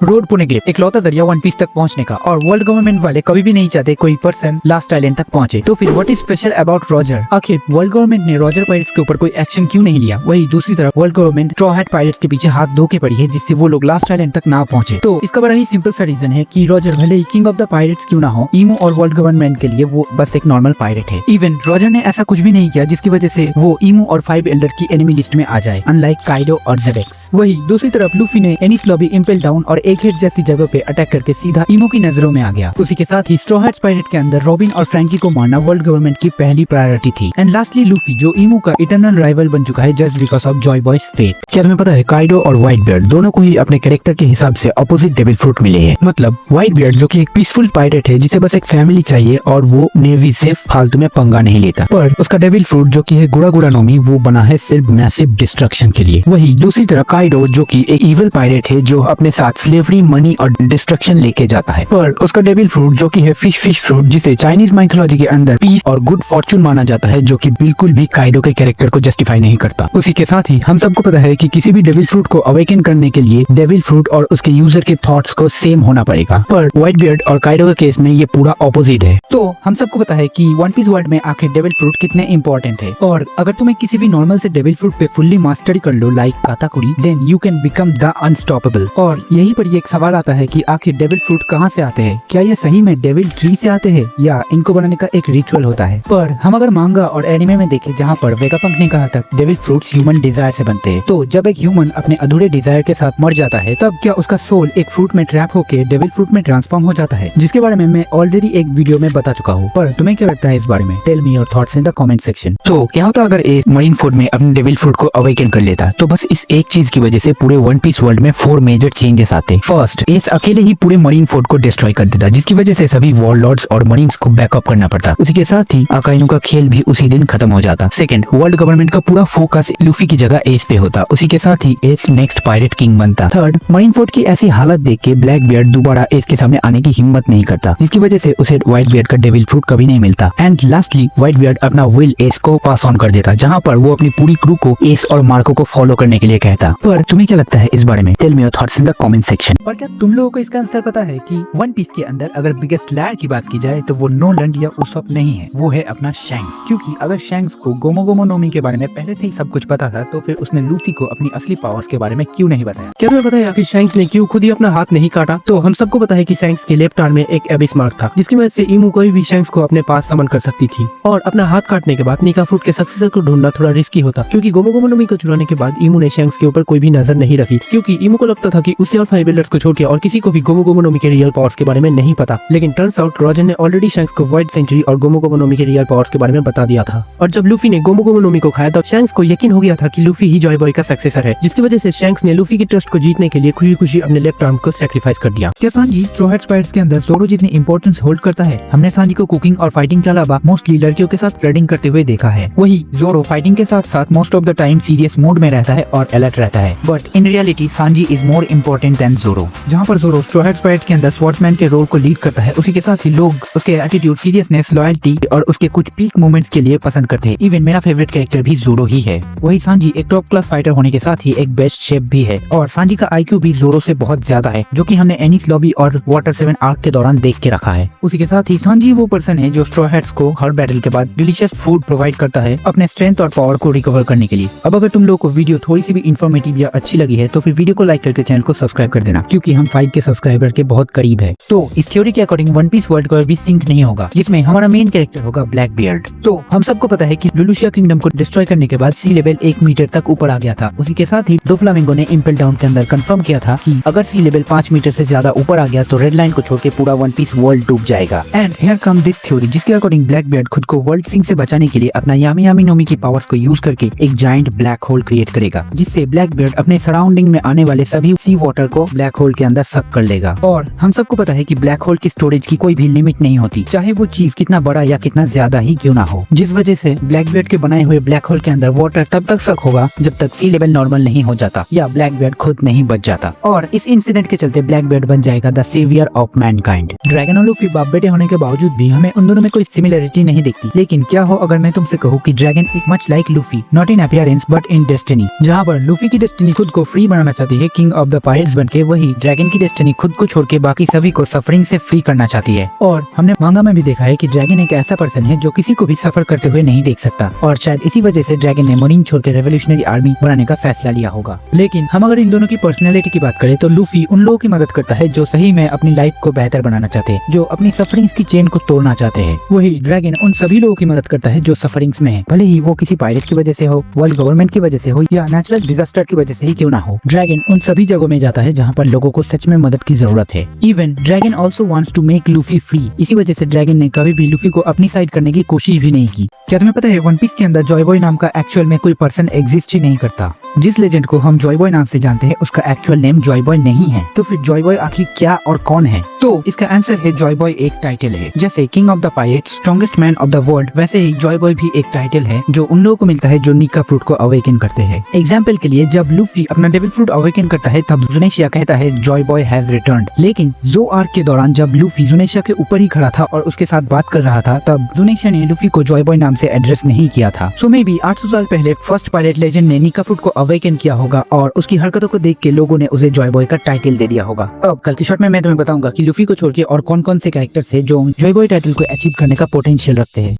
Road Pune के इकलौता जरिया वन पीस तक पहुंचने का, और वर्ल्ड गवर्नमेंट वाले कभी भी नहीं चाहते कोई पर्सन लास्ट आइलैंड तक पहुंचे। तो फिर what is special about Roger? आखिर वर्ल्ड गवर्नमेंट ने रॉजर पायरेट्स के ऊपर कोई एक्शन क्यों नहीं लिया? वही दूसरी तरफ world government straw hat pirates के पीछे हाथ धो के पड़ी है, जिससे वो लोग लास्ट आइलैंड तक ना पहुंचे। तो इसका बड़ा ही सिंपल सा रीजन है कि रॉजर भले ही किंग ऑफ द पायरेट्स क्यों ना हो, ईमो और वर्ल्ड गवर्नमेंट के लिए वो बस एक नॉर्मल पायरेट है। इवन रॉजर ने ऐसा कुछ भी नहीं किया जिसकी वजह से वो ईमो और 5 एल्डर की एनिमी लिस्ट में आ जाए, अनलाइक काइडो और जेडेक्स। वही दूसरी तरफ लूफी ने एनिस लॉबी, इम्पेल डाउन और एक हिट जैसी जगह पे अटैक करके सीधा ईमो की नजरों में आ गया। उसी के साथ ही स्ट्रॉ हैट्स पायरेट के अंदर रॉबिन और फ्रैंकी को मारना वर्ल्ड गवर्नमेंट की पहली प्रायोरिटी थी। एंड लास्टली लूफी, जो ईमो का इटर्नल राइवल बन चुका है just because of Joy Boy's fate. क्या तुम्हें पता है काइडो और व्हाइट बियर्ड दोनों को ही अपने कैरेक्टर के हिसाब से अपोजिट डेविल फ्रूट मिले हैं। मतलब व्हाइट बियर्ड जो कि एक पीसफुल पायरेट है जिसे बस एक फैमिली चाहिए और वो नेवी से फालतू में पंगा नहीं लेता, पर उसका डेविल फ्रूट जो कि है गुड़ा गुड़ा नोमी, वो बना है सिर्फ मैसिव डिस्ट्रक्शन के लिए। वही दूसरी तरफ काइडो जो कि एक इविल पायरेट है जो अपने साथ स्लेवरी, मनी और डिस्ट्रक्शन लेके जाता है, पर उसका डेविल फ्रूट जो कि है फिश फ्रूट, जिसे चाइनीज माइथोलॉजी के अंदर पीस और गुड फॉर्चून माना जाता है, जो कि बिल्कुल भी काइडो के कैरेक्टर को जस्टिफाई नहीं करता। उसी के साथ ही हम सबको पता है कि किसी भी डेविल फ्रूट को अवेकन करने के लिए डेविल फ्रूट और उसके यूजर के थॉट्स को सेम होना पड़ेगा, पर व्हाइट बियर्ड और काइडो के केस में ये पूरा ऑपोजिट है। तो हम सबको पता है कि वन पीस वर्ल्ड में आखिर डेविल फ्रूट कितने इंपॉर्टेंट है, और अगर तुम्हें किसी भी नॉर्मल से डेविल फ्रूट पे फुल्ली मास्टरी कर लो like Katakuri, then you can become the unstoppable. और यही पर एक सवाल आता है कि आखिर डेविल फ्रूट कहाँ से आते हैं? क्या ये सही में डेविल ट्री से आते हैं या इनको बनाने का एक रिचुअल होता है? पर हम अगर मांगा और एनिमे में देखें जहाँ पर वेगापंक ने कहा था डेविल फ्रूट्स ह्यूमन डिजायर से बनते हैं, तो जब एक ह्यूमन अपने अधूरे डिजायर के साथ मर जाता है तब क्या उसका सोल एक फ्रूट में ट्रैप होकर डेविल फ्रूट में ट्रांसफॉर्म हो जाता है, जिसके बारे में मैं ऑलरेडी एक वीडियो में बता चुका हूँ। पर तुम्हें क्या लगता है इस बारे में? Tell me your thoughts in the comment section. तो क्या होता अगर इस मरीन फोर्ड में अपने डेविल फ्रूट को अवेकन कर लेता? तो बस इस एक चीज की वजह से पूरे वन पीस वर्ल्ड में 4 मेजर चेंजेस आते। फर्स्ट, एस अकेले ही पूरे मरीन फोर्ड को डिस्ट्रॉय कर देता, जिसकी वजह से सभी वॉरलॉर्ड्स और मरीन्स को बैकअप करना पड़ता। उसी के साथ ही अकाइनो का खेल भी उसी दिन खत्म हो जाता। सेकंड, वर्ल्ड गवर्नमेंट का पूरा फोकस लूफी की जगह एस पे होता। उसी के साथ ही एस नेक्स्ट पायरेट किंग बनता। थर्ड, मरीन फोर्ड की ऐसी हालत देख के ब्लैक बियर्ड दोबारा एस के सामने आने की हिम्मत नहीं करता, जिसकी वजह से उसे व्हाइट बियर्ड का डेविल फ्रूट कभी नहीं मिलता। एंड लास्टली, व्हाइट बियर्ड अपना विल एस को पास ऑन कर देता, जहाँ पर वो अपनी पूरी क्रू को एस और मार्को को फॉलो करने के लिए कहता। पर तुम्हें क्या लगता है इस बारे में? Tell me your thoughts in the comment section. पर क्या तुम लोगों को इसका आंसर पता है कि वन पीस के अंदर अगर बिगेस्ट लायर की बात की जाए तो वो नो लंड या उसप नहीं है, वो है अपना शैंक्स। क्योंकि अगर शैंक्स को गोमो गोमो नोमी के बारे में पहले से ही सब कुछ पता था, तो फिर उसने लूफी को अपनी असली पावर्स के बारे में क्यों नहीं बताया? क्या तुम्हें पता है आखिर शैंक्स ने क्यों खुद ही अपना हाथ नहीं काटा? तो हम सबको पता है कि शैंक्स के लेफ्ट आर्म में एक एबिस मार्क था, जिसकी वजह से ईमो कोई भी शैंक्स को अपने पास समन कर सकती थी। और अपना हाथ काटने के बाद निका फ्रूट के सक्सेसर को ढूंढना थोड़ा रिस्की होता, क्योंकि गोमो गोमो नोमी को चुराने के बाद ईमो ने शैंक्स के ऊपर कोई भी नजर नहीं रखी, क्योंकि ईमो को लगता था कि उसे और 5 एल्डर्स को छोड़ के और किसी को भी गोमो गोमो नोमी के रियल पावर्स के बारे में नहीं पता। लेकिन टर्न्स आउट रॉजर ने ऑलरेडी शैंक्स को व्हाइट सेंचुरी और गोमो गोमो नोमी के रियल पावर्स के बारे में बता दिया था। और जब लूफी ने गोमो गोमो नोमी को खाया तब शैंक्स को यकीन हो गया था कि लूफी ही जॉय बॉय का सक्सेसर है, जिसकी वजह से शैंक्स ने लूफी की ट्रस्ट को जीतने के लिए खुशी खुशी अपने लेफ्ट आर्म को सैक्रिफाइस कर दिया। क्या सांजी स्ट्रॉ हैट्स पायरेट्स के अंदर ज़ोरो जितनी इंपॉर्टेंस होल्ड करता है? हमने सांजी को कुकिंग और फाइटिंग के अलावा मोस्टली लड़कियों के साथ फ्लर्टिंग करते हुए देखा है। वही ज़ोरो फाइटिंग के साथ साथ most of the time serious mode में रहता है और अलर्ट रहता है, but in reality Sanji is more important than Zoro. जहाँ पर ज़ोरो स्ट्रॉ हैट्स पायरेट्स के अंदर स्वॉर्ड्समैन के रोल को लीड करता है, उसी के साथ ही लोग उसके एटीट्यूड, सीरियसनेस, लॉयल्टी और उसके कुछ पीक मोमेंट्स के लिए पसंद करते हैं। इवन मेरा फेवरेट कैरेक्टर भी ज़ोरो ही है। वही सांजी एक टॉप क्लास फाइटर होने के साथ ही एक बेस्ट शेफ भी है, और सांजी का आईक्यू भी ज़ोरो से बहुत ज्यादा है, जो कि हमने एनिस लॉबी और वाटर 7 आर्क के दौरान देख के रखा है। उसी के साथ ही सांजी वो पर्सन है जो स्ट्रॉ हैट्स को हर बैटल के बाद डिलीशियस फूड प्रोवाइड करता है अपने स्ट्रेंथ और पावर को रिकवर करने के लिए। अब अगर तुम लोगों को वीडियो थोड़ी सी भी इंफॉर्मेटिव या अच्छी लगी है तो फिर वीडियो को लाइक करके चैनल को सब्सक्राइब कर देना, क्योंकि हम 5 के सब्सक्राइबर के बहुत करीब है। तो इस थ्योरी के अकॉर्डिंग वन पीस वर्ल्ड को भी सिंक नहीं होगा, जिसमें हमारा मेन कैरेक्टर होगा ब्लैक बियर्ड। तो हम सबको पता है कि लुलुशिया किंगडम को डिस्ट्रॉय करने के बाद सी लेवल 1 मीटर तक ऊपर आ गया था। उसी के साथ ही डोफ्लामिंगो ने इम्पेल डाउन के अंदर कंफर्म किया था कि अगर सी लेवल 5 मीटर से ज्यादा ऊपर आ गया तो रेड लाइन को छोड़ के पूरा वन पीस वर्ल्ड डूब जाएगा। And here come this theory, जिसके अकॉर्डिंग ब्लैक बियर्ड खुद को वर्ल्ड सिंक से बचाने के लिए अपना यामी यामी नोमी की पावर्स को यूज करके एक जायंट ब्लैक होल क्रिएट करेगा, जिससे ब्लैक बियर्ड अपने सराउंडिंग में आने वाले सभी सी वाटर को ब्लैक होल के अंदर सक कर लेगा। और हम सबको पता है कि ब्लैक होल की स्टोरेज की कोई भी लिमिट नहीं होती, चाहे वो चीज कितना बड़ा या कितना ज्यादा ही क्यों ना हो, जिस वजह से ब्लैक बियर्ड के बनाए हुए ब्लैक होल के अंदर वाटर तब तक सक होगा जब तक सी लेवल नॉर्मल नहीं हो जाता या ब्लैक बियर्ड खुद नहीं बच जाता। और इस इंसिडेंट के चलते ब्लैक बियर्ड बन जाएगा the saviour of mankind. Dragon और लूफी बाप बेटे होने के बावजूद भी हमें उन दोनों में कोई सिमिलरिटी नहीं दिखती, लेकिन क्या हो अगर मैं तुमसे कहूँ कि dragon is much like Luffy, not in appearance but in destiny, जहाँ पर लूफी की डेस्टिनी खुद को फ्री बनाना चाहती है किंग ऑफ द पायरेट्स बनके वही ड्रैगन की डेस्टिनी खुद को छोड़ के बाकी सभी को सफरिंग से फ्री करना चाहती है। और हमने मांगा में भी देखा है कि ड्रैगन एक ऐसा पर्सन है जो किसी को भी सफर करते हुए नहीं देख सकता, और शायद इसी वजह से ड्रैगन ने मरीन छोड़ के रेवोल्यूशनरी आर्मी बनाने का फैसला लिया होगा। लेकिन हम अगर इन दोनों की पर्सनैलिटी की बात करें तो लूफी उन लोगों की मदद करता है जो सही में अपनी लाइफ को बेहतर बनाना चाहते हैं, जो अपनी सफरिंग्स की चेन को तोड़ना चाहते हैं। वही ड्रैगन उन सभी लोगों की मदद करता है जो सफरिंग्स में है, भले ही वो किसी पायरेट की वजह से हो, वर्ल्ड गवर्नमेंट की वजह से हो या नेचुरल डिजास्टर की वजह से ही क्यों ना हो। ड्रैगन उन सभी जगहों में जाता है जहाँ पर लोगों को सच में मदद की जरूरत है। Even Dragon also wants to make Luffy free. इसी वजह से ड्रैगन ने कभी भी लूफी को अपनी साइड करने की कोशिश भी नहीं की। क्या तुम्हें पता है वन पीस के अंदर जॉय बॉय नाम का एक्चुअल में कोई पर्सन एग्जिस्ट ही नहीं करता। जिस लेजेंड को हम जॉय बॉय नाम से जानते हैं उसका एक्चुअल नेम जॉय बॉय नहीं है। तो फिर जॉय बॉय आखिर क्या और कौन है? तो इसका आंसर है जॉय बॉय एक टाइटल है। जैसे king of the pirates, strongest man of the world, वैसे ही जॉय बॉय भी एक टाइटल है जो उन लोगों को मिलता है जो निका फ्रूट को अवेकन करते हैं। एग्जाम्पल के लिए जब लूफी अपना डेविल फ्रूट अवेकन करता है तब जुनेशिया कहता है जॉय बॉय हैज रिटर्न्ड। लेकिन जो आर्क के दौरान जब लूफी जुनेशिया के ऊपर ही खड़ा था और उसके साथ बात कर रहा था तब जुनेशिया ने लूफी को जॉय बॉय नाम से एड्रेस नहीं किया था। सो मे बी 800 साल पहले फर्स्ट पायरेट लेजेंड ने निका फ्रूट को अवेकन किया होगा और उसकी हरकतों को देख के लोगों ने उसे जॉय बॉय का टाइटल दे दिया होगा। अब कल की शॉट में मैं तुम्हें बताऊंगा कि लूफी को छोड़ के और कौन कौन से कैरेक्टर्स है जो जॉय बॉय टाइटल को अचीव करने का पोटेंशियल रखते हैं।